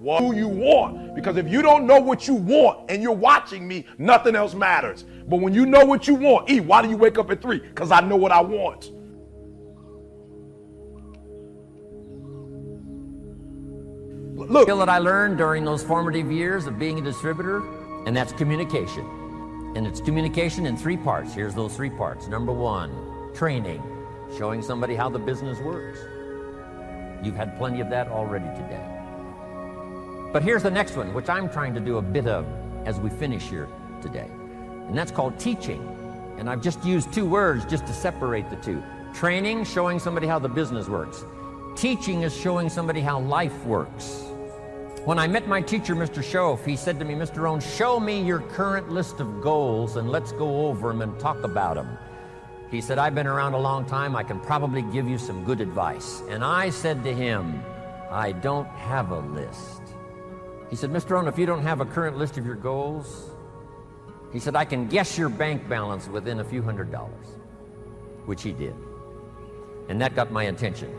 What do you want? Because if you don't know what you want and you're watching me, nothing else matters. But when you know what you want, why do you wake up at 3? Because I know what I want. Look. Skill that I learned during those formative years of being a distributor, and that's communication. And it's communication in 3 parts. Here's those 3 parts. Number 1, training, showing somebody how the business works. You've had plenty of that already today. But here's the next one, which I'm trying to do a bit of as we finish here today. And that's called teaching. And I've just used 2 words just to separate the 2. Training, showing somebody how the business works. Teaching is showing somebody how life works. When I met my teacher, Mr. Schoaf, he said to me, Mr. Rohn, show me your current list of goals and let's go over them and talk about them. He said, I've been around a long time. I can probably give you some good advice. And I said to him, I don't have a list. He said, Mr. Rohn, if you don't have a current list of your goals, he said, I can guess your bank balance within a few $100s, which he did. And that got my attention.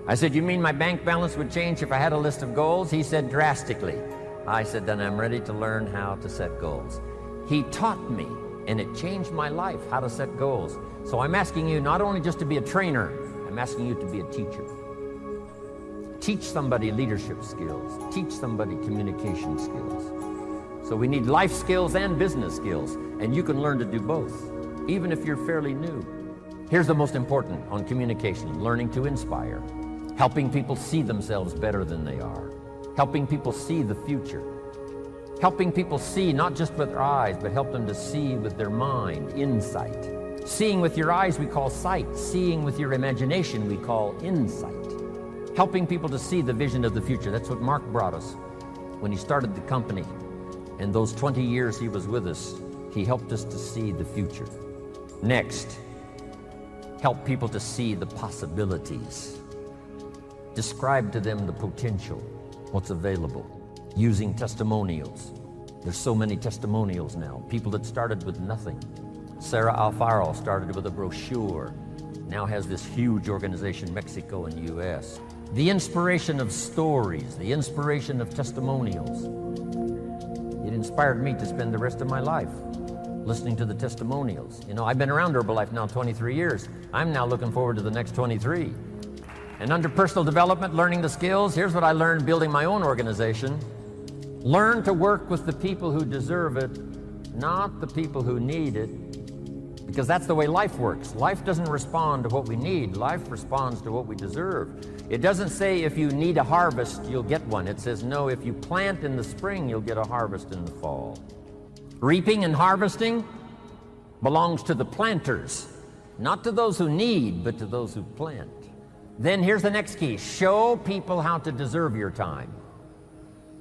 I said, you mean my bank balance would change if I had a list of goals? He said, drastically. I said, then I'm ready to learn how to set goals. He taught me, and it changed my life, how to set goals. So I'm asking you not only just to be a trainer, I'm asking you to be a teacher. Teach somebody leadership skills. Teach somebody communication skills. So we need life skills and business skills, and you can learn to do both, even if you're fairly new. Here's the most important on communication: learning to inspire, helping people see themselves better than they are, helping people see the future, helping people see not just with their eyes, but help them to see with their mind, insight. Seeing with your eyes we call sight. Seeing with your imagination we call insight. Helping people to see the vision of the future. That's what Mark brought us when he started the company. And those 20 years he was with us, he helped us to see the future. Next, help people to see the possibilities. Describe to them the potential, what's available, using testimonials. There's so many testimonials now. People that started with nothing. Sarah Alfaro started with a brochure, now has this huge organization, Mexico and US. The inspiration of stories, the inspiration of testimonials. It inspired me to spend the rest of my life listening to the testimonials. You know, I've been around Herbalife now 23 years. I'm now looking forward to the next 23. And under personal development, learning the skills, here's what I learned building my own organization. Learn to work with the people who deserve it, not the people who need it, because that's the way life works. Life doesn't respond to what we need. Life responds to what we deserve. It doesn't say if you need a harvest, you'll get one. It says, no, if you plant in the spring, you'll get a harvest in the fall. Reaping and harvesting belongs to the planters, not to those who need, but to those who plant. Then here's the next key. Show people how to deserve your time.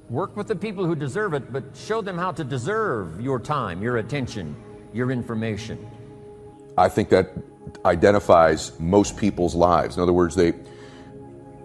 Work with the people who deserve it, but show them how to deserve your time, your attention, your information. I think that identifies most people's lives. In other words,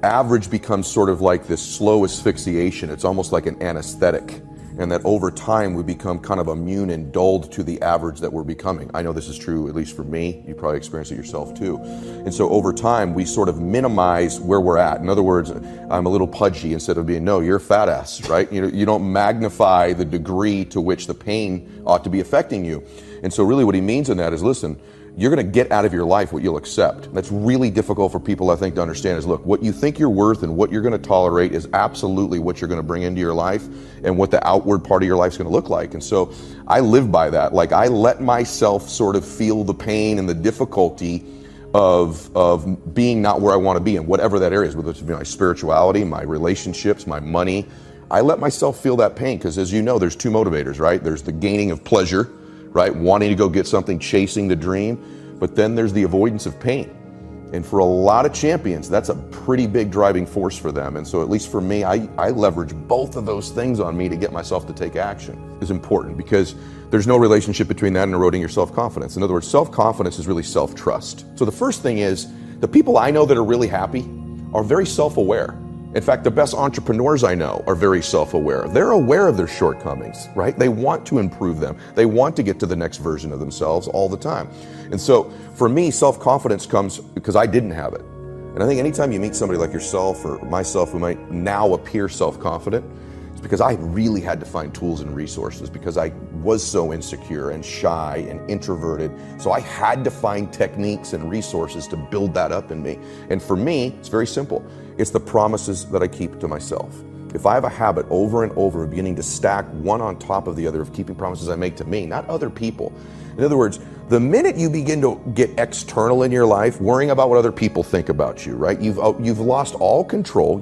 average becomes sort of like this slow asphyxiation. It's almost like an anesthetic. And that over time we become kind of immune and dulled to the average that we're becoming. I know this is true, at least for me. You probably experience it yourself too. And so over time we sort of minimize where we're at. In other words, I'm a little pudgy instead of being, no, you're a fat ass, right? You don't magnify the degree to which the pain ought to be affecting you. And so really what he means in that is, listen, you're going to get out of your life what you'll accept. That's really difficult for people, I think, to understand is, look, what you think you're worth and what you're going to tolerate is absolutely what you're going to bring into your life and what the outward part of your life is going to look like. And so I live by that. Like, I let myself sort of feel the pain and the difficulty of being not where I want to be in whatever that area is, whether it's my spirituality, my relationships, my money. I let myself feel that pain because, as you know, there's 2 motivators, right? There's the gaining of pleasure, right? Wanting to go get something, chasing the dream. But then there's the avoidance of pain. And for a lot of champions, that's a pretty big driving force for them. And so at least for me, I leverage both of those things on me to get myself to take action. It's important because there's no relationship between that and eroding your self-confidence. In other words, self-confidence is really self-trust. So the first thing is, the people I know that are really happy are very self-aware. In fact, the best entrepreneurs I know are very self-aware. They're aware of their shortcomings, right? They want to improve them. They want to get to the next version of themselves all the time. And so for me, self-confidence comes because I didn't have it. And I think anytime you meet somebody like yourself or myself who might now appear self-confident, it's because I really had to find tools and resources because I was so insecure and shy and introverted. So I had to find techniques and resources to build that up in me. And for me, it's very simple. It's the promises that I keep to myself. If I have a habit over and over of beginning to stack one on top of the other, of keeping promises I make to me, not other people. In other words, the minute you begin to get external in your life, worrying about what other people think about you, right? You've lost all control.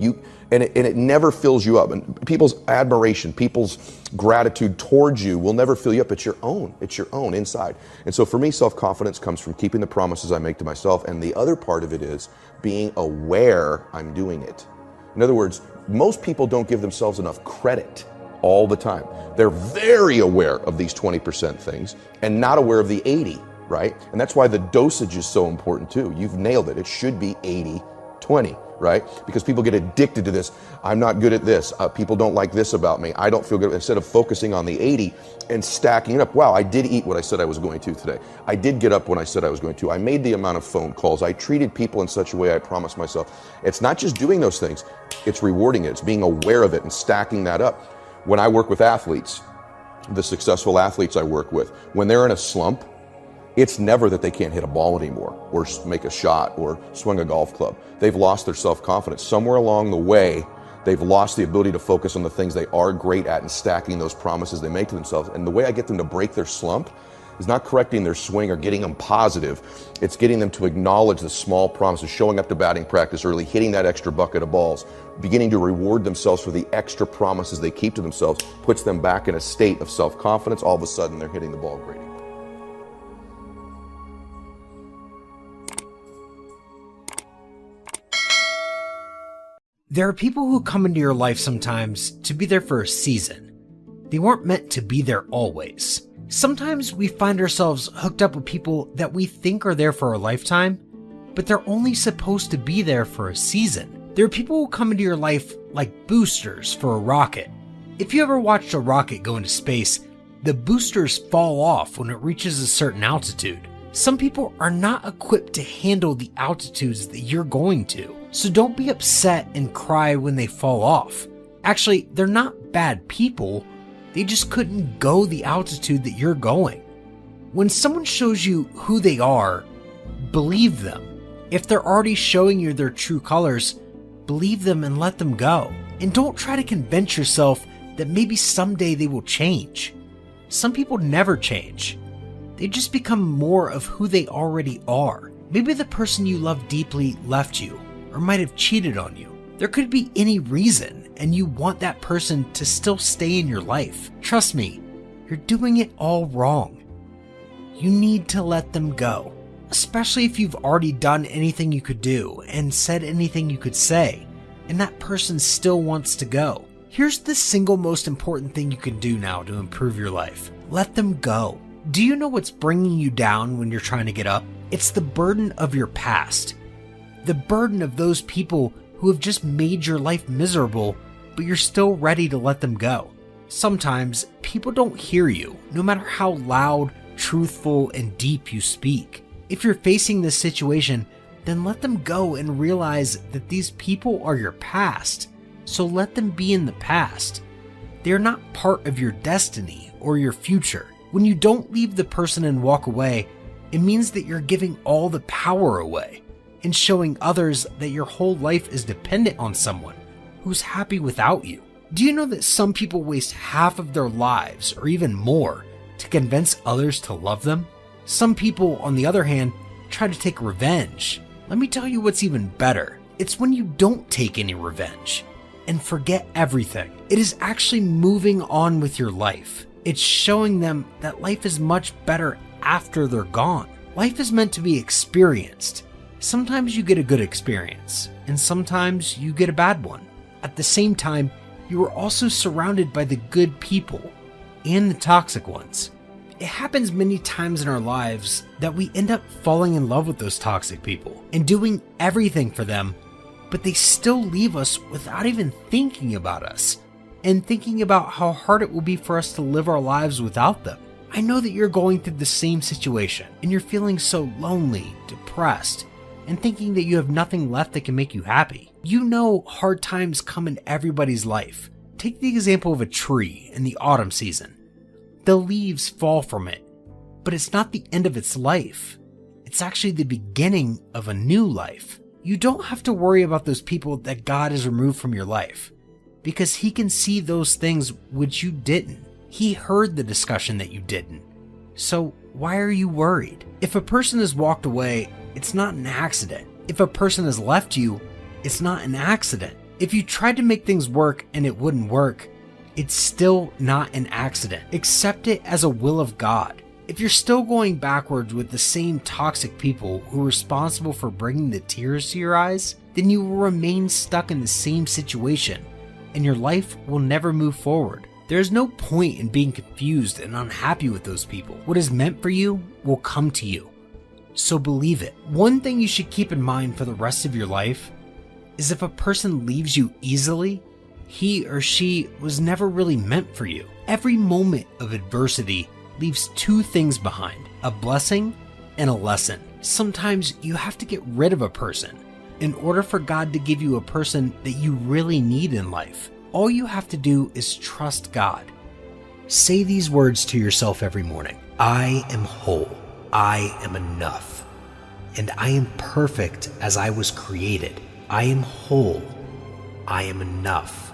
And it never fills you up. And people's admiration, people's gratitude towards you will never fill you up. It's your own. It's your own inside. And so for me, self-confidence comes from keeping the promises I make to myself. And the other part of it is being aware I'm doing it. In other words, most people don't give themselves enough credit all the time. They're very aware of these 20% things and not aware of the 80, right? And that's why the dosage is so important too. You've nailed it. It should be 80-20. Right? Because people get addicted to this. I'm not good at this. People don't like this about me. I don't feel good. Instead of focusing on the 80 and stacking it up. Wow, I did eat what I said I was going to today. I did get up when I said I was going to. I made the amount of phone calls. I treated people in such a way I promised myself. It's not just doing those things. It's rewarding it. It's being aware of it and stacking that up. When I work with athletes, the successful athletes I work with, when they're in a slump, it's never that they can't hit a ball anymore or make a shot or swing a golf club. They've lost their self-confidence. Somewhere along the way, they've lost the ability to focus on the things they are great at and stacking those promises they make to themselves. And the way I get them to break their slump is not correcting their swing or getting them positive. It's getting them to acknowledge the small promises, showing up to batting practice early, hitting that extra bucket of balls, beginning to reward themselves for the extra promises they keep to themselves, puts them back in a state of self-confidence. All of a sudden, they're hitting the ball great. There are people who come into your life sometimes to be there for a season. They weren't meant to be there always. Sometimes we find ourselves hooked up with people that we think are there for a lifetime, but they're only supposed to be there for a season. There are people who come into your life like boosters for a rocket. If you ever watched a rocket go into space, the boosters fall off when it reaches a certain altitude. Some people are not equipped to handle the altitudes that you're going to. So don't be upset and cry when they fall off. Actually, they're not bad people. They just couldn't go the altitude that you're going. When someone shows you who they are, believe them. If they're already showing you their true colors, believe them and let them go. And don't try to convince yourself that maybe someday they will change. Some people never change. They just become more of who they already are. Maybe the person you love deeply left you, or might have cheated on you. There could be any reason, and you want that person to still stay in your life. Trust me, you're doing it all wrong. You need to let them go, especially if you've already done anything you could do and said anything you could say, and that person still wants to go. Here's the single most important thing you can do now to improve your life. Let them go. Do you know what's bringing you down when you're trying to get up? It's the burden of your past. The burden of those people who have just made your life miserable, but you're still ready to let them go. Sometimes people don't hear you, no matter how loud, truthful, and deep you speak. If you're facing this situation, then let them go and realize that these people are your past. So let them be in the past. They're not part of your destiny or your future. When you don't leave the person and walk away, it means that you're giving all the power away and showing others that your whole life is dependent on someone who's happy without you. Do you know that some people waste half of their lives or even more to convince others to love them? Some people, on the other hand, try to take revenge. Let me tell you what's even better. It's when you don't take any revenge and forget everything. It is actually moving on with your life. It's showing them that life is much better after they're gone. Life is meant to be experienced. Sometimes you get a good experience, and sometimes you get a bad one. At the same time, you are also surrounded by the good people and the toxic ones. It happens many times in our lives that we end up falling in love with those toxic people and doing everything for them, but they still leave us without even thinking about us and thinking about how hard it will be for us to live our lives without them. I know that you're going through the same situation and you're feeling so lonely, depressed, and thinking that you have nothing left that can make you happy. You know hard times come in everybody's life. Take the example of a tree in the autumn season. The leaves fall from it, but it's not the end of its life. It's actually the beginning of a new life. You don't have to worry about those people that God has removed from your life, because He can see those things which you didn't. He heard the discussion that you didn't. So why are you worried? If a person has walked away, it's not an accident. If a person has left you, it's not an accident. If you tried to make things work and it wouldn't work, it's still not an accident. Accept it as a will of God. If you're still going backwards with the same toxic people who are responsible for bringing the tears to your eyes, then you will remain stuck in the same situation, and your life will never move forward. There is no point in being confused and unhappy with those people. What is meant for you will come to you. So believe it. One thing you should keep in mind for the rest of your life is if a person leaves you easily, he or she was never really meant for you. Every moment of adversity leaves two things behind: a blessing and a lesson. Sometimes you have to get rid of a person in order for God to give you a person that you really need in life. All you have to do is trust God. Say these words to yourself every morning: I am whole, I am enough, and I am perfect as I was created. I am whole, I am enough,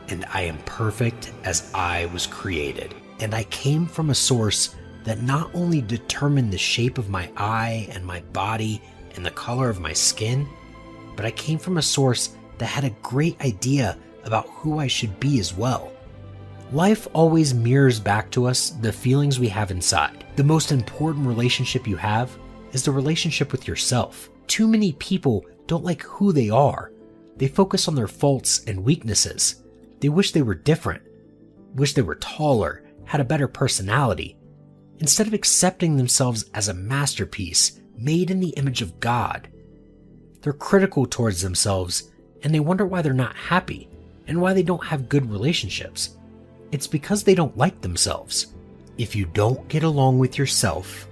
and I am perfect as I was created. And I came from a source that not only determined the shape of my eye and my body and the color of my skin, but I came from a source that had a great idea about who I should be as well. Life always mirrors back to us the feelings we have inside. The most important relationship you have is the relationship with yourself. Too many people don't like who they are. They focus on their faults and weaknesses. They wish they were different, wish they were taller, had a better personality, instead of accepting themselves as a masterpiece made in the image of God. They're critical towards themselves, and they wonder why they're not happy and why they don't have good relationships. It's because they don't like themselves. If you don't get along with yourself,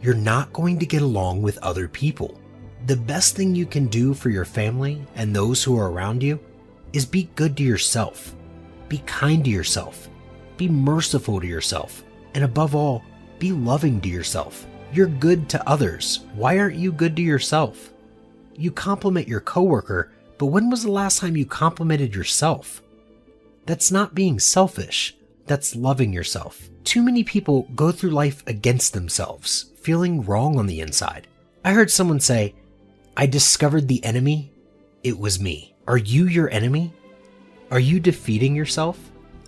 you're not going to get along with other people. The best thing you can do for your family and those who are around you is be good to yourself. Be kind to yourself. Be merciful to yourself. And above all, be loving to yourself. You're good to others. Why aren't you good to yourself? You compliment your coworker, but when was the last time you complimented yourself? That's not being selfish. That's loving yourself. Too many people go through life against themselves, feeling wrong on the inside. I heard someone say, I discovered the enemy. It was me. Are you your enemy? Are you defeating yourself?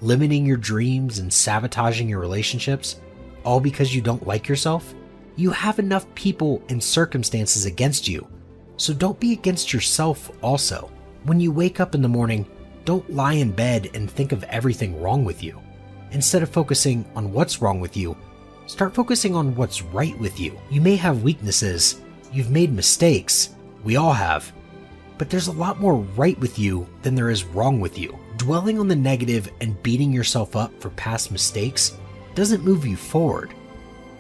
Limiting your dreams and sabotaging your relationships, all because you don't like yourself? You have enough people and circumstances against you, so don't be against yourself also. When you wake up in the morning, don't lie in bed and think of everything wrong with you. Instead of focusing on what's wrong with you, start focusing on what's right with you. You may have weaknesses, you've made mistakes, we all have, but there's a lot more right with you than there is wrong with you. Dwelling on the negative and beating yourself up for past mistakes doesn't move you forward.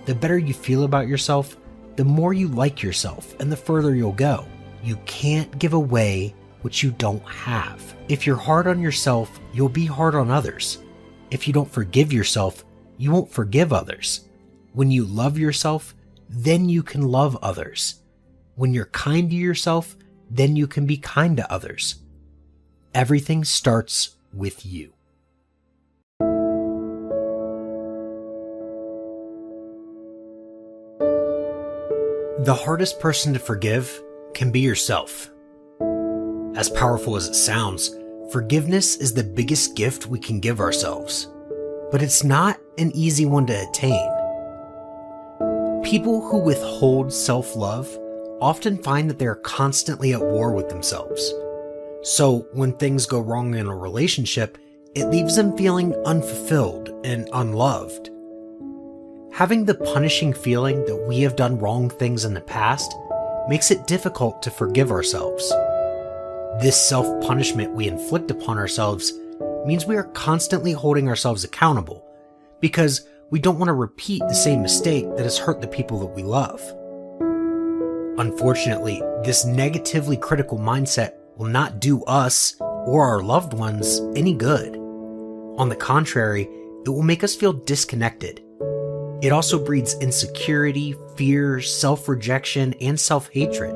The better you feel about yourself, the more you like yourself and the further you'll go. You can't give away what you don't have. If you're hard on yourself, you'll be hard on others. If you don't forgive yourself, you won't forgive others. When you love yourself, then you can love others. When you're kind to yourself, then you can be kind to others. Everything starts with you. The hardest person to forgive can be yourself. As powerful as it sounds, forgiveness is the biggest gift we can give ourselves, but it's not an easy one to attain. People who withhold self-love often find that they are constantly at war with themselves. So when things go wrong in a relationship, it leaves them feeling unfulfilled and unloved. Having the punishing feeling that we have done wrong things in the past makes it difficult to forgive ourselves. This self-punishment we inflict upon ourselves means we are constantly holding ourselves accountable because we don't want to repeat the same mistake that has hurt the people that we love. Unfortunately, this negatively critical mindset will not do us or our loved ones any good. On the contrary, it will make us feel disconnected. It also breeds insecurity, fear, self-rejection, and self-hatred.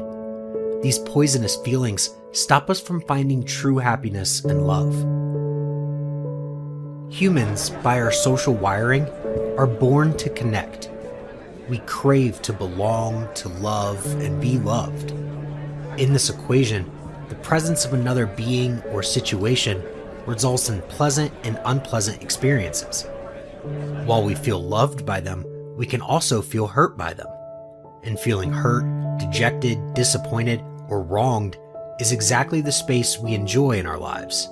These poisonous feelings stop us from finding true happiness and love. Humans, by our social wiring, are born to connect. We crave to belong, to love, and be loved. In this equation, the presence of another being or situation results in pleasant and unpleasant experiences. While we feel loved by them, we can also feel hurt by them. And feeling hurt, dejected, disappointed, or wronged is exactly the space we enjoy in our lives.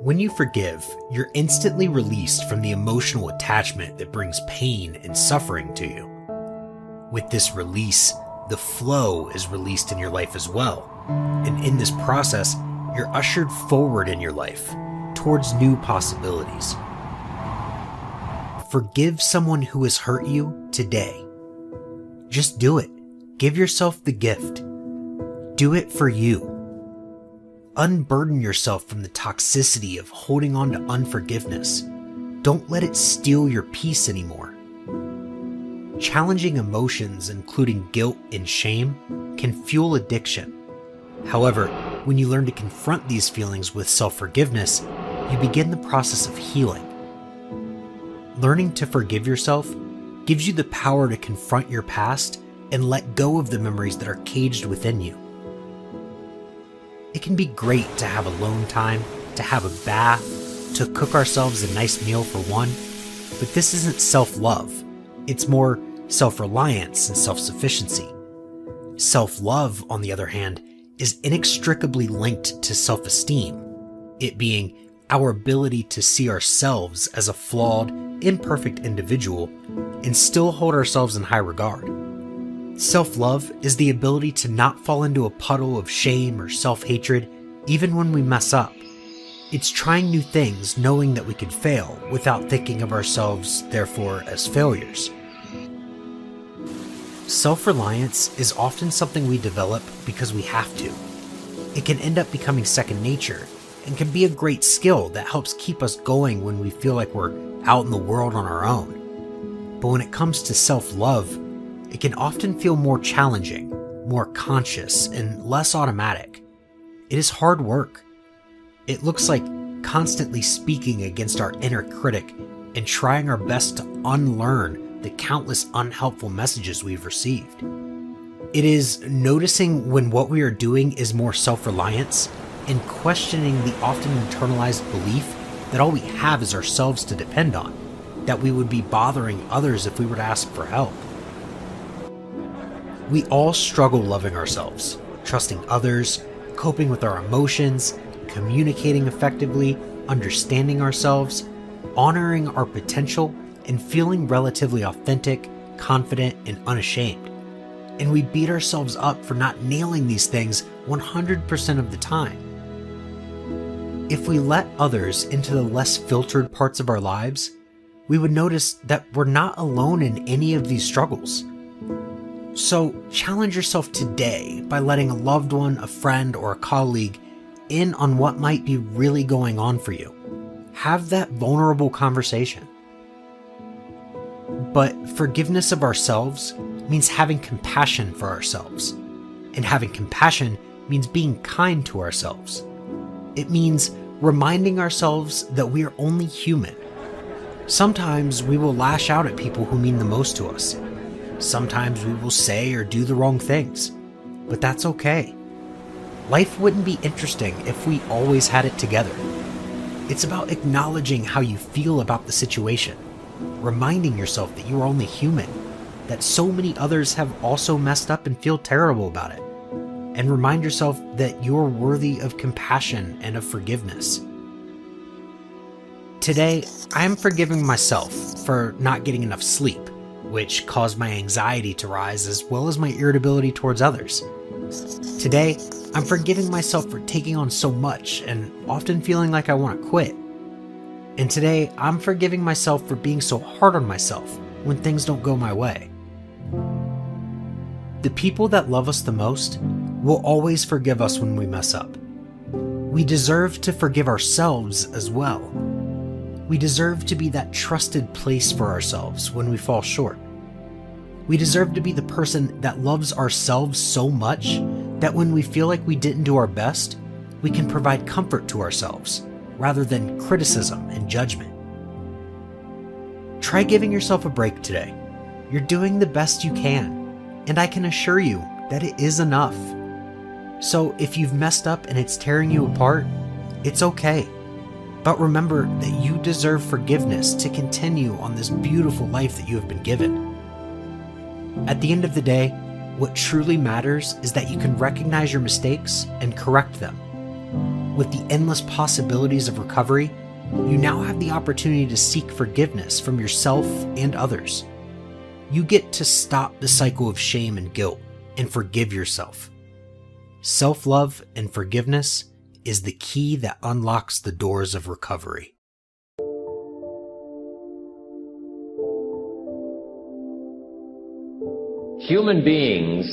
When you forgive, you're instantly released from the emotional attachment that brings pain and suffering to you. With this release, the flow is released in your life as well. And in this process, you're ushered forward in your life towards new possibilities. Forgive someone who has hurt you today. Just do it. Give yourself the gift. Do it for you. Unburden yourself from the toxicity of holding on to unforgiveness. Don't let it steal your peace anymore. Challenging emotions, including guilt and shame, can fuel addiction. However, when you learn to confront these feelings with self-forgiveness, you begin the process of healing. Learning to forgive yourself gives you the power to confront your past and let go of the memories that are caged within you. It can be great to have alone time, to have a bath, to cook ourselves a nice meal for one, but this isn't self-love. It's more self-reliance and self-sufficiency. Self-love, on the other hand, is inextricably linked to self-esteem, it being our ability to see ourselves as a flawed, imperfect individual and still hold ourselves in high regard. Self-love is the ability to not fall into a puddle of shame or self-hatred even when we mess up. It's trying new things knowing that we could fail without thinking of ourselves, therefore, as failures. Self-reliance is often something we develop because we have to. It can end up becoming second nature and can be a great skill that helps keep us going when we feel like we're out in the world on our own. But when it comes to self-love, it can often feel more challenging, more conscious, and less automatic. It is hard work. It looks like constantly speaking against our inner critic and trying our best to unlearn the countless unhelpful messages we've received. It is noticing when what we are doing is more self-reliance and questioning the often internalized belief that all we have is ourselves to depend on, that we would be bothering others if we were to ask for help. We all struggle loving ourselves, trusting others, coping with our emotions, communicating effectively, understanding ourselves, honoring our potential, and feeling relatively authentic, confident, and unashamed. And we beat ourselves up for not nailing these things 100% of the time. If we let others into the less filtered parts of our lives, we would notice that we're not alone in any of these struggles. So challenge yourself today by letting a loved one, a friend, or a colleague in on what might be really going on for you. Have that vulnerable conversation. But forgiveness of ourselves means having compassion for ourselves. And having compassion means being kind to ourselves. It means reminding ourselves that we are only human. Sometimes we will lash out at people who mean the most to us. Sometimes we will say or do the wrong things, but that's okay. Life wouldn't be interesting if we always had it together. It's about acknowledging how you feel about the situation, reminding yourself that you are only human, that so many others have also messed up and feel terrible about it, and remind yourself that you're worthy of compassion and of forgiveness. Today, I am forgiving myself for not getting enough sleep, which caused my anxiety to rise as well as my irritability towards others. Today, I'm forgiving myself for taking on so much and often feeling like I want to quit. And today, I'm forgiving myself for being so hard on myself when things don't go my way. The people that love us the most will always forgive us when we mess up. We deserve to forgive ourselves as well. We deserve to be that trusted place for ourselves when we fall short. We deserve to be the person that loves ourselves so much that when we feel like we didn't do our best, we can provide comfort to ourselves rather than criticism and judgment. Try giving yourself a break today. You're doing the best you can, and I can assure you that it is enough. So if you've messed up and it's tearing you apart, it's okay. But remember that you deserve forgiveness to continue on this beautiful life that you have been given. At the end of the day, what truly matters is that you can recognize your mistakes and correct them. With the endless possibilities of recovery, you now have the opportunity to seek forgiveness from yourself and others. You get to stop the cycle of shame and guilt and forgive yourself. Self-love and forgiveness is the key that unlocks the doors of recovery. Human beings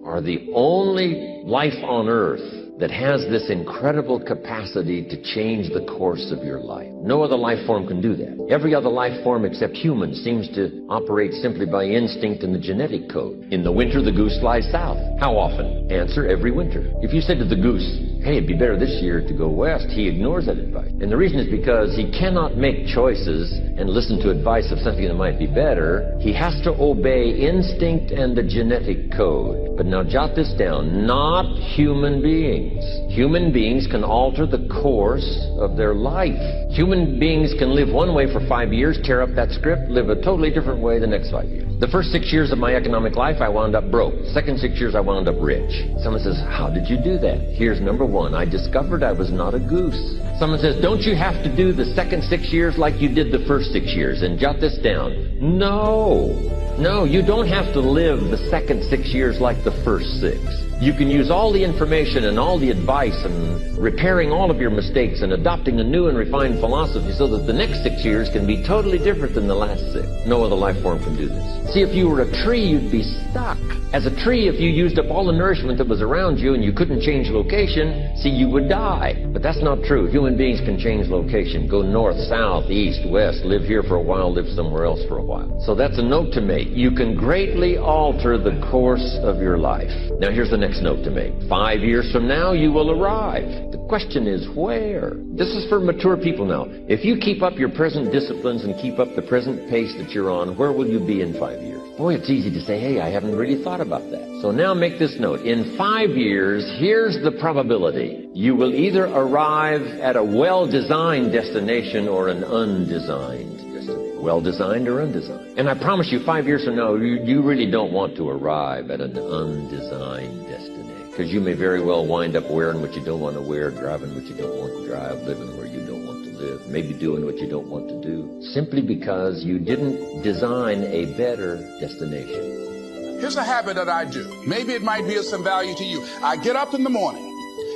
are the only life on earth that has this incredible capacity to change the course of your life. No other life form can do that. Every other life form except humans seems to operate simply by instinct and the genetic code. In the winter, the goose flies south. How often? Answer, every winter. If you said to the goose, hey, it'd be better this year to go west, he ignores that advice. And the reason is because he cannot make choices and listen to advice of something that might be better. He has to obey instinct and the genetic code. But now jot this down, not human beings. Human beings can alter the course of their life. Human beings can live one way for 5 years, tear up that script, live a totally different way the next 5 years. The first 6 years of my economic life, I wound up broke. Second 6 years, I wound up rich. Someone says, how did you do that? Here's number one. I discovered I was not a goose. Someone says, don't you have to do the second 6 years like you did the first 6 years? And jot this down. No, you don't have to live the second 6 years like the first 6. You can use all the information and all the advice and repairing all of your mistakes and adopting a new and refined philosophy so that the next 6 years can be totally different than the last 6. No other life form can do this. See, if you were a tree, you'd be stuck. As a tree, if you used up all the nourishment that was around you and you couldn't change location, see, you would die. But that's not true. Human beings can change location. Go north, south, east, west, live here for a while, live somewhere else for a while. So that's a note to make. You can greatly alter the course of your life. Now here's the next note to make. 5 years from now, you will arrive. The question is where? This is for mature people now. If you keep up your present disciplines and keep up the present pace that you're on, where will you be in 5 years? Boy, it's easy to say, hey, I haven't really thought about that. So now make this note. In 5 years, here's the probability. You will either arrive at a well-designed destination or an undesigned destination. Well-designed or undesigned. And I promise you, 5 years from now, you really don't want to arrive at an undesigned destination. Because you may very well wind up wearing what you don't want to wear, driving what you don't want to drive, living where you don't want to live, maybe doing what you don't want to do, simply because you didn't design a better destination. Here's a habit that I do. Maybe it might be of some value to you. I get up in the morning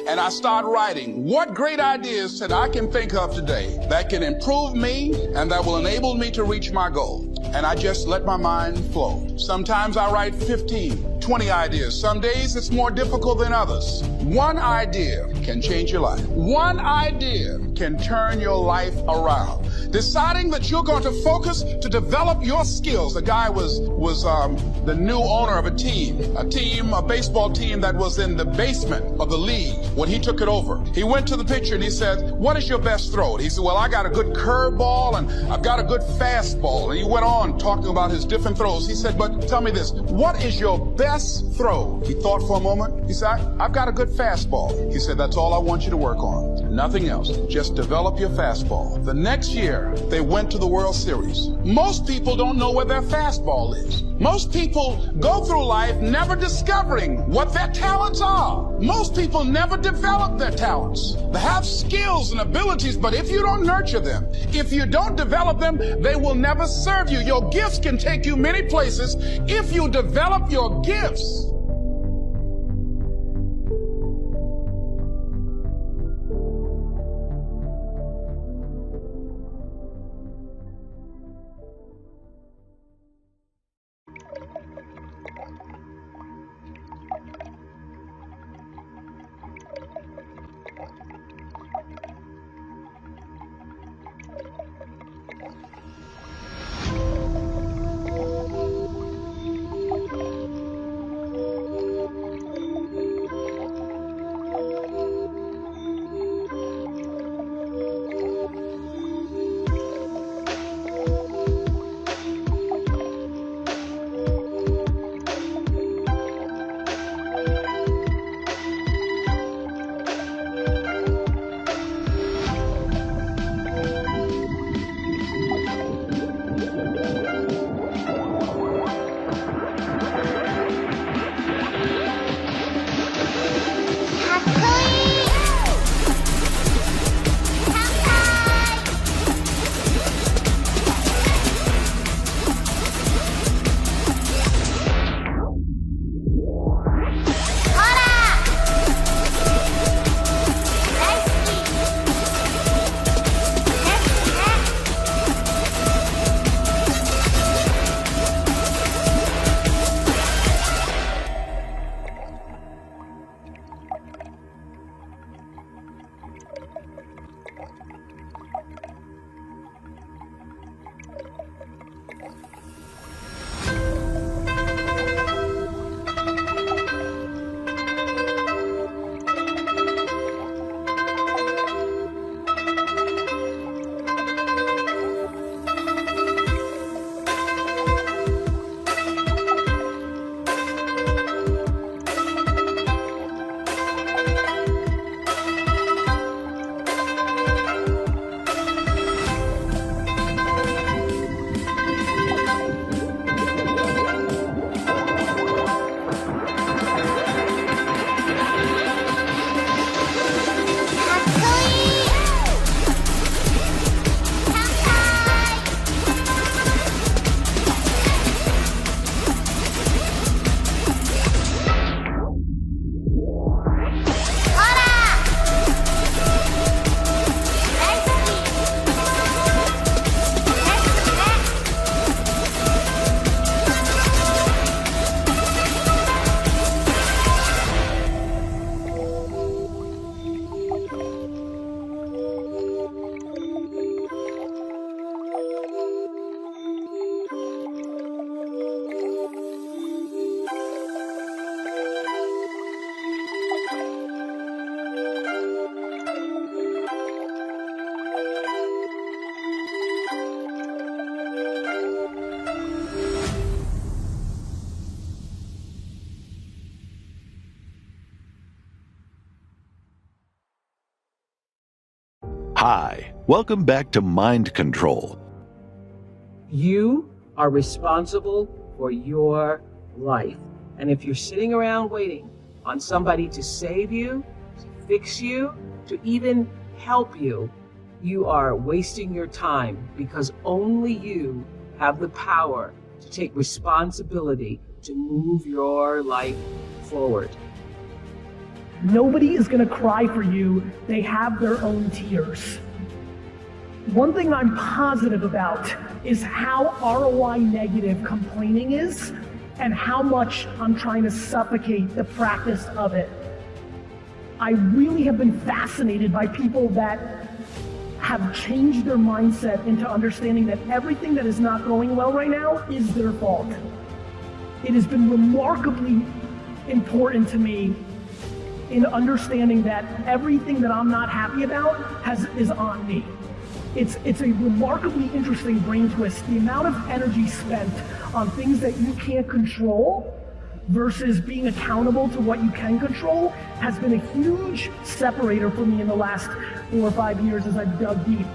and I start writing what great ideas that I can think of today that can improve me and that will enable me to reach my goal. And I just let my mind flow. Sometimes I write 15, 20 ideas. Some days it's more difficult than others. One idea can change your life. One idea can turn your life around. Deciding that you're going to focus to develop your skills. The guy was the new owner of a baseball team that was in the basement of the league when he took it over. He went to the pitcher and he said, what is your best throw? He said, well, I got a good curveball and I've got a good fastball. And he went on talking about his different throws. He said, but tell me this, what is your best throw? He thought for a moment. He said, I've got a good fastball. He said, that's all I want you to work on. Nothing else. Just develop your fastball. The next year, they went to the World Series. Most people don't know where their fastball is. Most people go through life never discovering what their talents are. Most people never develop their talents. They have skills and abilities, but if you don't nurture them, if you don't develop them, they will never serve you. Your gifts can take you many places if you develop your gifts. Hi, welcome back to Mind Control. You are responsible for your life. And if you're sitting around waiting on somebody to save you, to fix you, to even help you, you are wasting your time, because only you have the power to take responsibility to move your life forward. Nobody is going to cry for you. They have their own tears. One thing I'm positive about is how ROI negative complaining is and how much I'm trying to suffocate the practice of it. I really have been fascinated by people that have changed their mindset into understanding that everything that is not going well right now is their fault. It has been remarkably important to me in understanding that everything that I'm not happy about is on me. It's a remarkably interesting brain twist. The amount of energy spent on things that you can't control versus being accountable to what you can control has been a huge separator for me in the last 4 or 5 years as I've dug deep.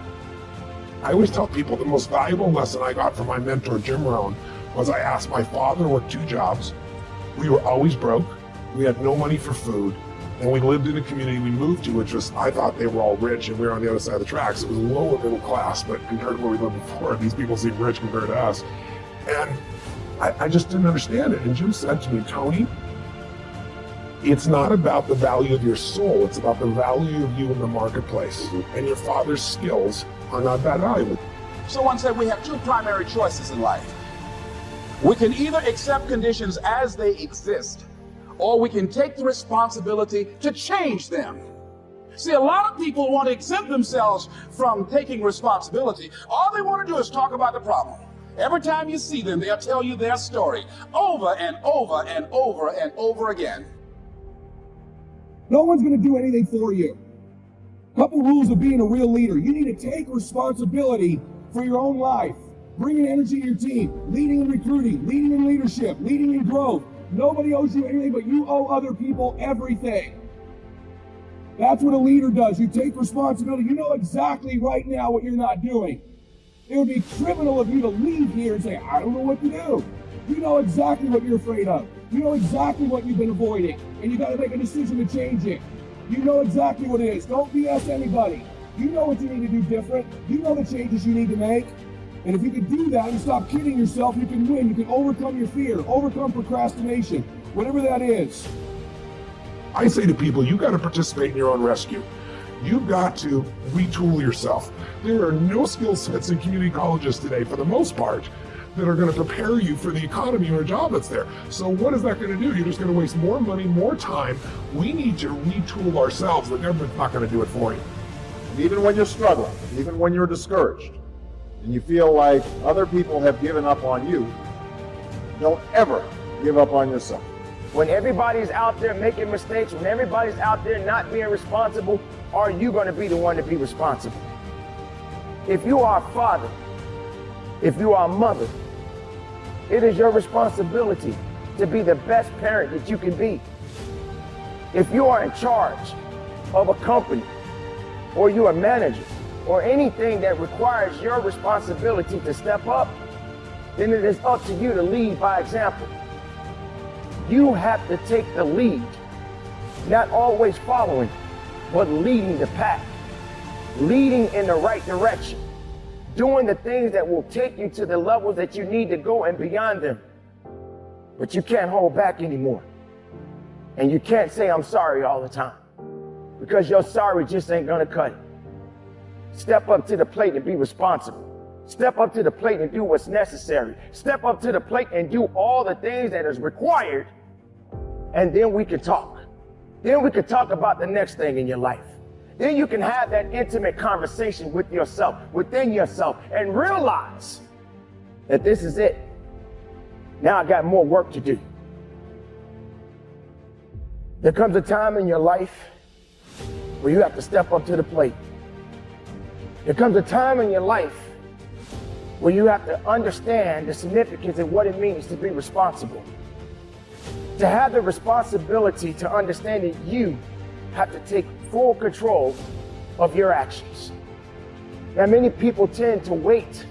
I always tell people the most valuable lesson I got from my mentor, Jim Rohn, was I asked my father to work 2 jobs. We were always broke. We had no money for food. And we lived in a community we moved to, which was, I thought they were all rich and we were on the other side of the tracks. It was lower middle class, but compared to where we lived before, these people seem rich compared to us. And I just didn't understand it. And Jim said to me, Tony, it's not about the value of your soul, it's about the value of you in the marketplace. And your father's skills are not that valuable. Someone said we have 2 primary choices in life. We can either accept conditions as they exist, or we can take the responsibility to change them. See, a lot of people want to exempt themselves from taking responsibility. All they want to do is talk about the problem. Every time you see them, they'll tell you their story over and over and over and over again. No one's going to do anything for you. Couple rules of being a real leader. You need to take responsibility for your own life. Bringing energy to your team, leading in recruiting, leading in leadership, leading in growth. Nobody owes you anything, but you owe other people everything. That's what a leader does. You take responsibility. You know exactly right now what you're not doing. It would be criminal of you to leave here and say, I don't know what to do. You know exactly what you're afraid of. You know exactly what you've been avoiding, and you got to make a decision to change it. You know exactly what it is. Don't BS anybody. You know what you need to do different. You know the changes you need to make. And if you can do that and stop kidding yourself, you can win. You can overcome your fear, overcome procrastination, whatever that is. I say to people, you got to participate in your own rescue. You've got to retool yourself. There are no skill sets in community colleges today, for the most part, that are going to prepare you for the economy or a job that's there. So what is that going to do? You're just going to waste more money, more time. We need to retool ourselves. The government's not going to do it for you. And even when you're struggling, even when you're discouraged, and you feel like other people have given up on you, don't ever give up on yourself. When everybody's out there making mistakes, when everybody's out there not being responsible, are you going to be the one to be responsible? If you are a father, if you are a mother, it is your responsibility to be the best parent that you can be. If you are in charge of a company, or you're a manager, or anything that requires your responsibility to step up, then it is up to you to lead by example. You have to take the lead, not always following, but leading the pack, leading in the right direction, doing the things that will take you to the levels that you need to go and beyond them. But you can't hold back anymore. And you can't say, I'm sorry all the time, because your sorry just ain't gonna cut it. Step up to the plate and be responsible. Step up to the plate and do what's necessary. Step up to the plate and do all the things that is required, and then we can talk. Then we can talk about the next thing in your life. Then you can have that intimate conversation with yourself, within yourself, and realize that this is it. Now I got more work to do. There comes a time in your life where you have to step up to the plate. There comes a time in your life where you have to understand the significance of what it means to be responsible. To have the responsibility to understand that you have to take full control of your actions. that many people tend to wait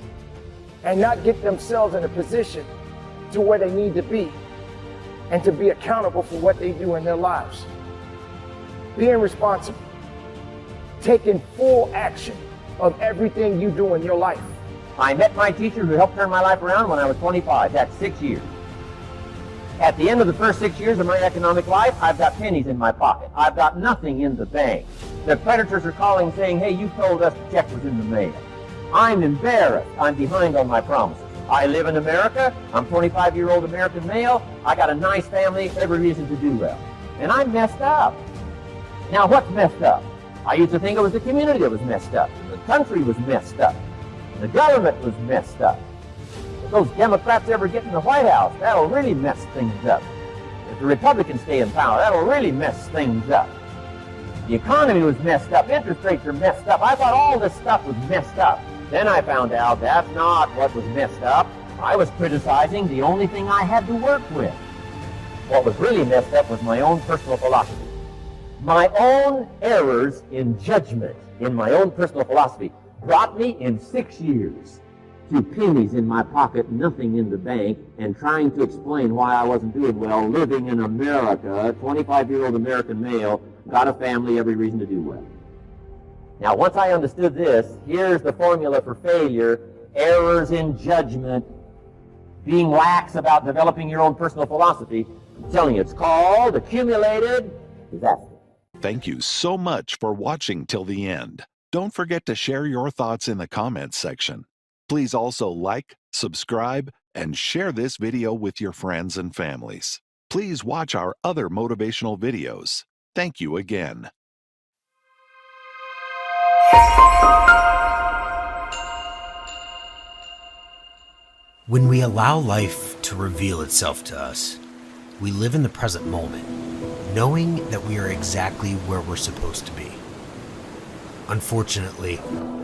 and not get themselves in a position to where they need to be and to be accountable for what they do in their lives. Being responsible, taking full action of everything you do in your life. I met my teacher who helped turn my life around when I was 25. That's 6 years. At the end of the first 6 years of my economic life, I've got pennies in my pocket. I've got nothing in the bank. The creditors are calling saying, hey, you told us the check was in the mail. I'm embarrassed. I'm behind on my promises. I live in America. I'm 25-year-old American male. I got a nice family, every reason to do well. And I'm messed up. Now, what's messed up? I used to think it was the community that was messed up. The country was messed up. The government was messed up. If those Democrats ever get in the White House, that'll really mess things up. If the Republicans stay in power, that'll really mess things up. The economy was messed up. Interest rates are messed up. I thought all this stuff was messed up. Then I found out that's not what was messed up. I was criticizing the only thing I had to work with. What was really messed up was my own personal philosophy. My own errors in judgment in my own personal philosophy brought me in 6 years to pennies in my pocket, nothing in the bank, and trying to explain why I wasn't doing well, living in America, 25-year-old American male, got a family, every reason to do well. Now, once I understood this, here's the formula for failure: errors in judgment, being lax about developing your own personal philosophy. I'm telling you, it's called accumulated disaster. Thank you so much for watching till the end. Don't forget to share your thoughts in the comments section. Please also like, subscribe, and share this video with your friends and families. Please watch our other motivational videos. Thank you again. When we allow life to reveal itself to us, we live in the present moment, knowing that we are exactly where we're supposed to be. Unfortunately,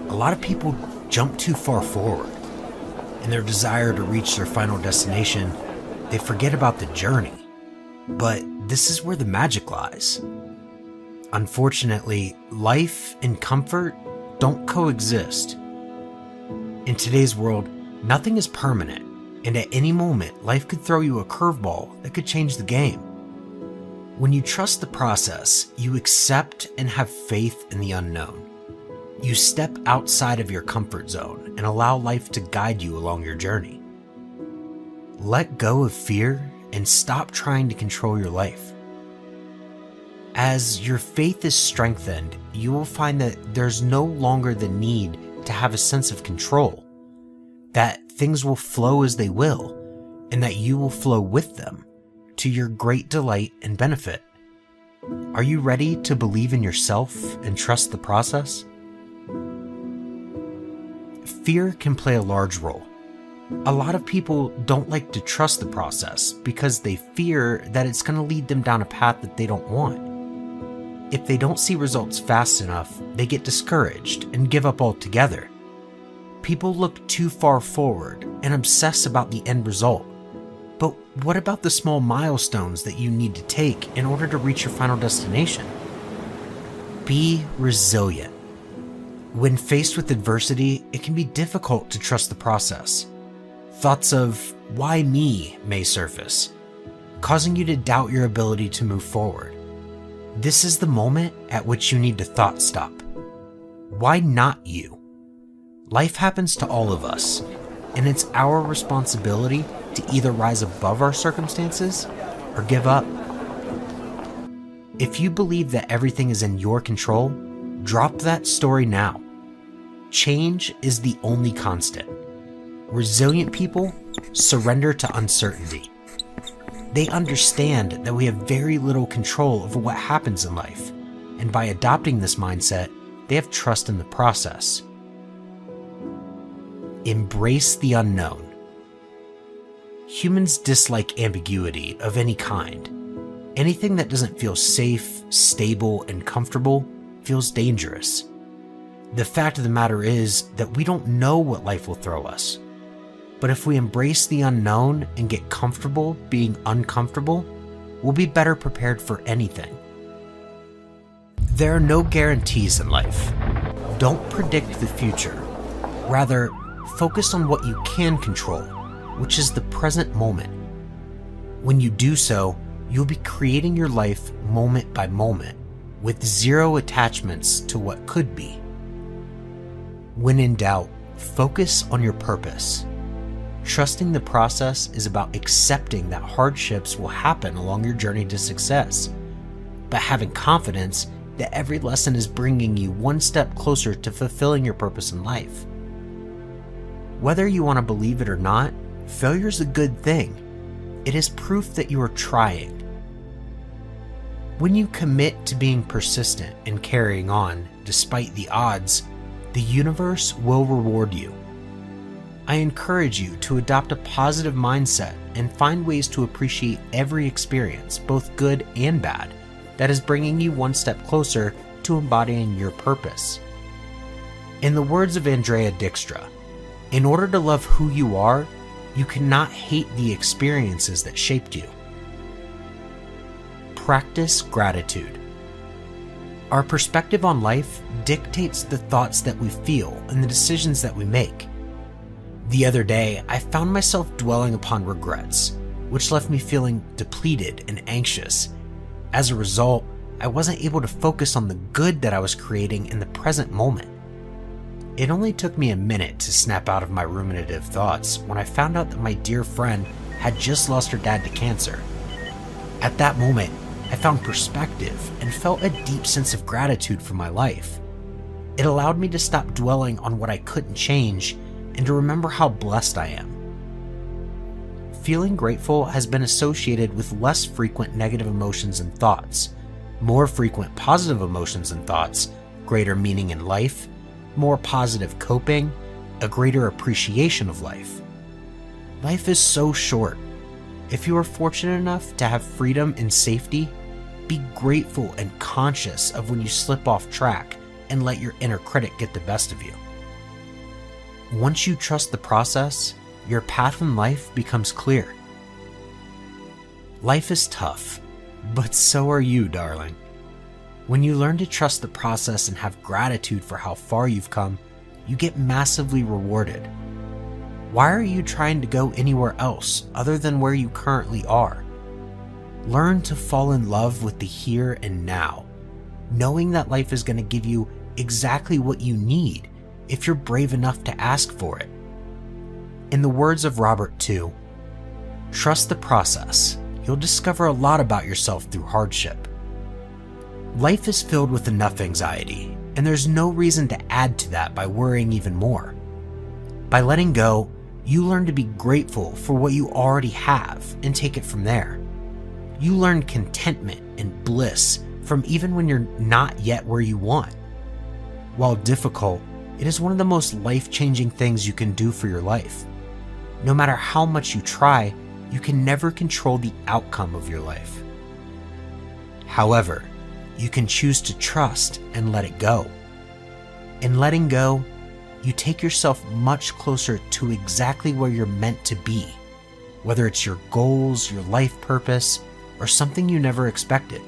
a lot of people jump too far forward. In their desire to reach their final destination, they forget about the journey. But this is where the magic lies. Unfortunately, life and comfort don't coexist. In today's world, nothing is permanent, and at any moment, life could throw you a curveball that could change the game. When you trust the process, you accept and have faith in the unknown. You step outside of your comfort zone and allow life to guide you along your journey. Let go of fear and stop trying to control your life. As your faith is strengthened, you will find that there's no longer the need to have a sense of control, that things will flow as they will, and that you will flow with them to your great delight and benefit. Are you ready to believe in yourself and trust the process? Fear can play a large role. A lot of people don't like to trust the process because they fear that it's going to lead them down a path that they don't want. If they don't see results fast enough, they get discouraged and give up altogether. People look too far forward and obsess about the end result. But what about the small milestones that you need to take in order to reach your final destination? Be resilient. When faced with adversity, it can be difficult to trust the process. Thoughts of "why me" may surface, causing you to doubt your ability to move forward. This is the moment at which you need to thought stop. Why not you? Life happens to all of us, and it's our responsibility to either rise above our circumstances or give up. If you believe that everything is in your control, drop that story now. Change is the only constant. Resilient people surrender to uncertainty. They understand that we have very little control over what happens in life, and by adopting this mindset, they have trust in the process. Embrace the unknown. Humans dislike ambiguity of any kind. Anything that doesn't feel safe, stable, and comfortable feels dangerous. The fact of the matter is that we don't know what life will throw us. But if we embrace the unknown and get comfortable being uncomfortable, we'll be better prepared for anything. There are no guarantees in life. Don't predict the future, Rather, focus on what you can control, which is the present moment. When you do so, you'll be creating your life moment by moment, with zero attachments to what could be. When in doubt, focus on your purpose. Trusting the process is about accepting that hardships will happen along your journey to success, but having confidence that every lesson is bringing you one step closer to fulfilling your purpose in life. Whether you want to believe it or not, failure is a good thing. It is proof that you are trying. When you commit to being persistent and carrying on despite the odds, the universe will reward you. I encourage you to adopt a positive mindset and find ways to appreciate every experience, both good and bad, that is bringing you one step closer to embodying your purpose. In the words of Andrea Dijkstra, in order to love who you are, you cannot hate the experiences that shaped you. Practice gratitude. Our perspective on life dictates the thoughts that we feel and the decisions that we make. The other day, I found myself dwelling upon regrets, which left me feeling depleted and anxious. As a result, I wasn't able to focus on the good that I was creating in the present moment. It only took me a minute to snap out of my ruminative thoughts when I found out that my dear friend had just lost her dad to cancer. At that moment, I found perspective and felt a deep sense of gratitude for my life. It allowed me to stop dwelling on what I couldn't change and to remember how blessed I am. Feeling grateful has been associated with less frequent negative emotions and thoughts, more frequent positive emotions and thoughts, greater meaning in life, more positive coping, a greater appreciation of life. Life is so short. If you are fortunate enough to have freedom and safety, be grateful and conscious of when you slip off track and let your inner critic get the best of you. Once you trust the process, your path in life becomes clear. Life is tough, but so are you, darling. When you learn to trust the process and have gratitude for how far you've come, you get massively rewarded. Why are you trying to go anywhere else other than where you currently are? Learn to fall in love with the here and now, knowing that life is going to give you exactly what you need if you're brave enough to ask for it. In the words of Robert II, trust the process. You'll discover a lot about yourself through hardship. Life is filled with enough anxiety, and there's no reason to add to that by worrying even more. By letting go, you learn to be grateful for what you already have and take it from there. You learn contentment and bliss from even when you're not yet where you want. While difficult, it is one of the most life-changing things you can do for your life. No matter how much you try, you can never control the outcome of your life. However, you can choose to trust and let it go. In letting go, you take yourself much closer to exactly where you're meant to be, whether it's your goals, your life purpose, or something you never expected.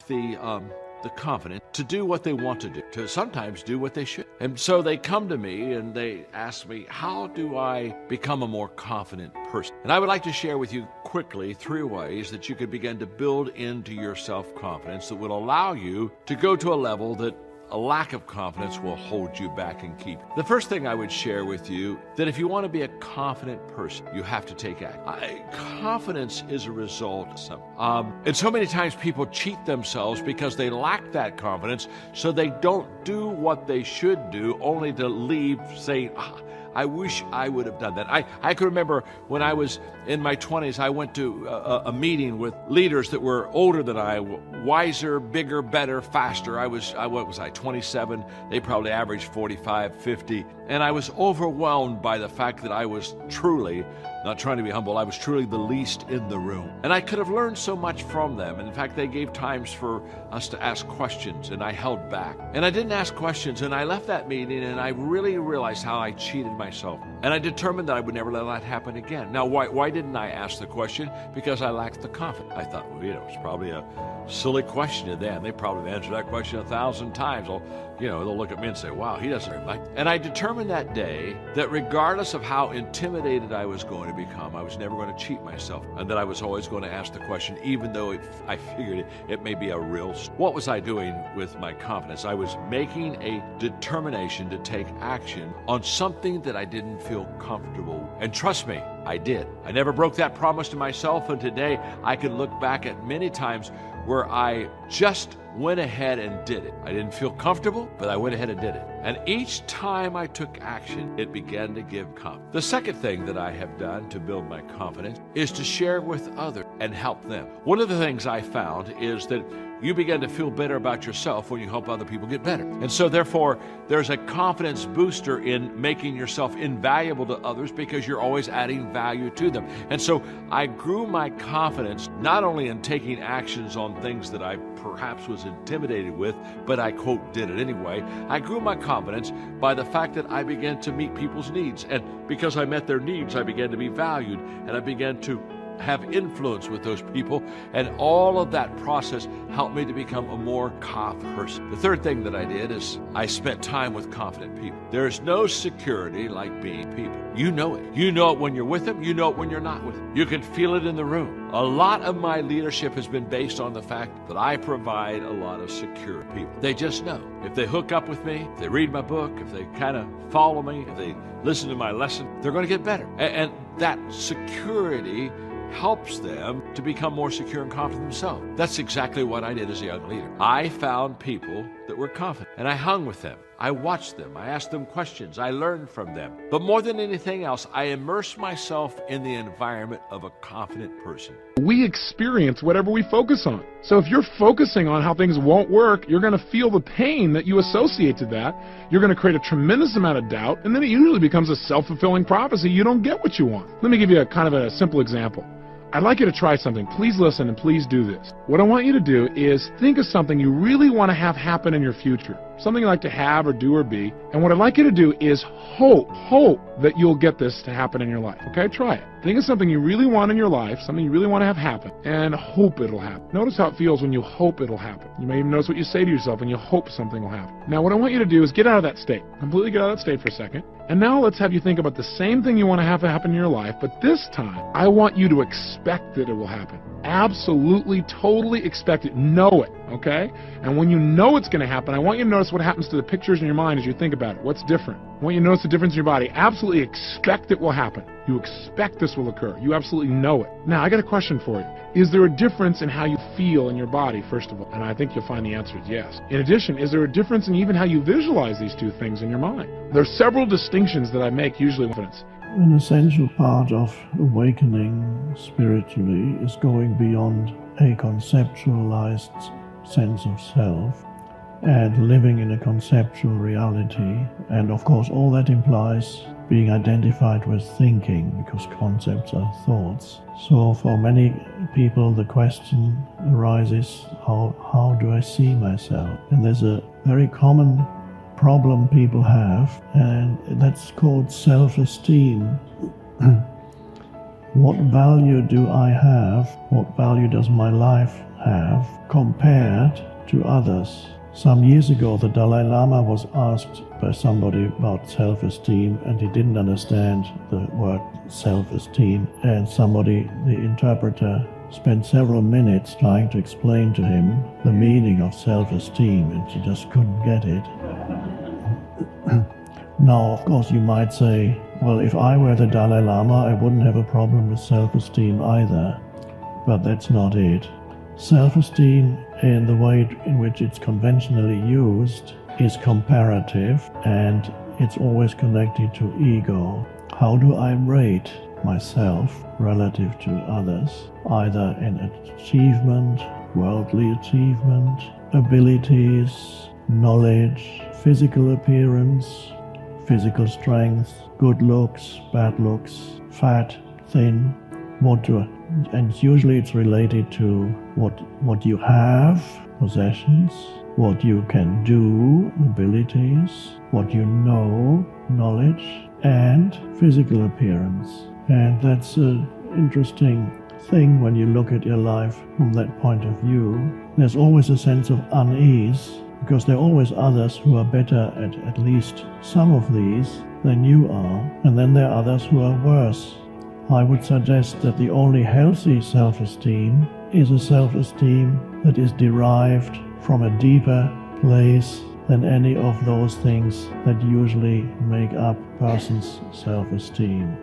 The confidence to do what they want to do, to sometimes do what they should. And so they come to me and they ask me, how do I become a more confident person? And I would like to share with you quickly 3 ways that you could begin to build into your self-confidence that will allow you to go to a level that a lack of confidence will hold you back and keep. The first thing I would share with you, that if you want to be a confident person, you have to take action. Confidence is a result of something. And so many times people cheat themselves because they lack that confidence, so they don't do what they should do, only to leave saying, I wish I would have done that. I can remember when I was in my 20s, I went to a meeting with leaders that were older than I, wiser, bigger, better, faster. What was I, 27? They probably averaged 45, 50. And I was overwhelmed by the fact that I was truly, not trying to be humble, I was truly the least in the room. And I could have learned so much from them. And in fact, they gave times for us to ask questions, and I held back. And I didn't ask questions, and I left that meeting, and I really realized how I cheated myself. And I determined that I would never let that happen again. Now, why didn't I ask the question? Because I lacked the confidence. I thought, well, it's probably a silly question to them. They probably answered that question 1,000 times. They'll look at me and say, wow, he doesn't really like. And I determined that day that regardless of how intimidated I was going to become, I was never going to cheat myself, and that I was always going to ask the question, even though I figured it may be a real. What was I doing with my confidence? I was making a determination to take action on something that I didn't feel comfortable. And trust me, I did. I never broke that promise to myself, and today I can look back at many times where I just went ahead and did it. I didn't feel comfortable, but I went ahead and did it. And each time I took action, it began to give confidence. The second thing that I have done to build my confidence is to share with others and help them. One of the things I found is that you begin to feel better about yourself when you help other people get better. And so therefore, there's a confidence booster in making yourself invaluable to others because you're always adding value to them. And so I grew my confidence not only in taking actions on things that I perhaps was intimidated with, but I, quote, did it anyway. I grew my confidence by the fact that I began to meet people's needs. And because I met their needs, I began to be valued, and I began to have influence with those people, and all of that process helped me to become a more confident person. The third thing that I did is I spent time with confident people. There's no security like being people. You know it. You know it when you're with them. You know it when you're not with them. You can feel it in the room. A lot of my leadership has been based on the fact that I provide a lot of secure people. They just know. If they hook up with me, if they read my book, if they kind of follow me, if they listen to my lesson, they're going to get better. And that security helps them to become more secure and confident themselves. That's exactly what I did as a young leader. I found people that were confident, and I hung with them. I watched them. I asked them questions. I learned from them. But more than anything else, I immersed myself in the environment of a confident person. We experience whatever we focus on. So if you're focusing on how things won't work, you're going to feel the pain that you associate to that. You're going to create a tremendous amount of doubt, and then it usually becomes a self-fulfilling prophecy. You don't get what you want. Let me give you a kind of a simple example. I'd like you to try something. Please listen and please do this. What I want you to do is think of something you really want to have happen in your future. Something you like to have or do or be. And what I'd like you to do is hope that you'll get this to happen in your life. Okay, try it. Think of something you really want in your life, something you really want to have happen, and hope it'll happen. Notice how it feels when you hope it'll happen. You may even notice what you say to yourself when you hope something will happen. Now what I want you to do is get out of that state. Completely get out of that state for a second. And now let's have you think about the same thing you want to have happen in your life, but this time I want you to expect that it will happen. Absolutely, totally expect it. Know it, okay? And when you know it's going to happen, I want you to notice what happens to the pictures in your mind as you think about it. What's different? I want you to notice the difference in your body. Absolutely expect it will happen. You expect this will occur. You absolutely know it. Now, I got a question for you. Is there a difference in how you feel in your body, first of all? And I think you'll find the answer is yes. In addition, is there a difference in even how you visualize these two things in your mind? There are several distinctions that I make usually with confidence. An essential part of awakening spiritually is going beyond a conceptualized sense of self and living in a conceptual reality. And of course, all that implies being identified with thinking, because concepts are thoughts. So for many people, the question arises, how do I see myself? And there's a very common problem people have, and that's called self-esteem. What value do I have? What value does my life have compared to others? Some years ago, the Dalai Lama was asked by somebody about self-esteem, and he didn't understand the word self-esteem, and the interpreter, spent several minutes trying to explain to him the meaning of self-esteem, and he just couldn't get it. Now, of course, you might say, well, if I were the Dalai Lama, I wouldn't have a problem with self-esteem either. But that's not it. Self-esteem, in the way in which it's conventionally used, is comparative, and it's always connected to ego. How do I rate myself relative to others, either in achievement, worldly achievement, abilities, knowledge, physical appearance, physical strength, good looks, bad looks, fat, thin, and usually it's related to what you have, possessions, what you can do, abilities, what you know, knowledge, and physical appearance. And that's an interesting thing when you look at your life from that point of view. There's always a sense of unease, because there are always others who are better at least some of these than you are, and then there are others who are worse. I would suggest that the only healthy self-esteem is a self-esteem that is derived from a deeper place than any of those things that usually make up a person's self-esteem.